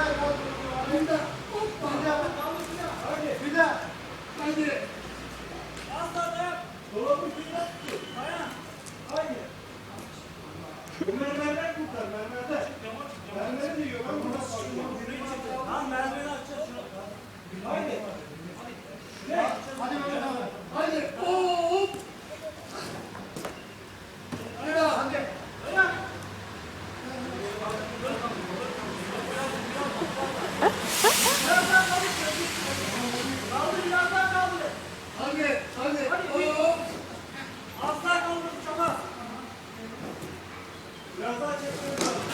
Bir daha. Hoppa. Bir daha. Hadi. Az daha dayan. Dolabın kıyına tutuyor. Dayan. Haydi. Bu mermerden kurtar, mermerden. Mermeri diyor, ben buradan kalkıyorum. Lan merdiveni açacağız şunu. Haydi. Ne? Hadi Mehmet abi. Hadi. Hop. Hadi daha. Hadi. Dayan. Biraz daha kaldır. Kaldır biraz daha kaldır. Hadi. Hadi. Hadi. Hop. Az daha kaldır çok az. Biraz daha çekmemiz lazım.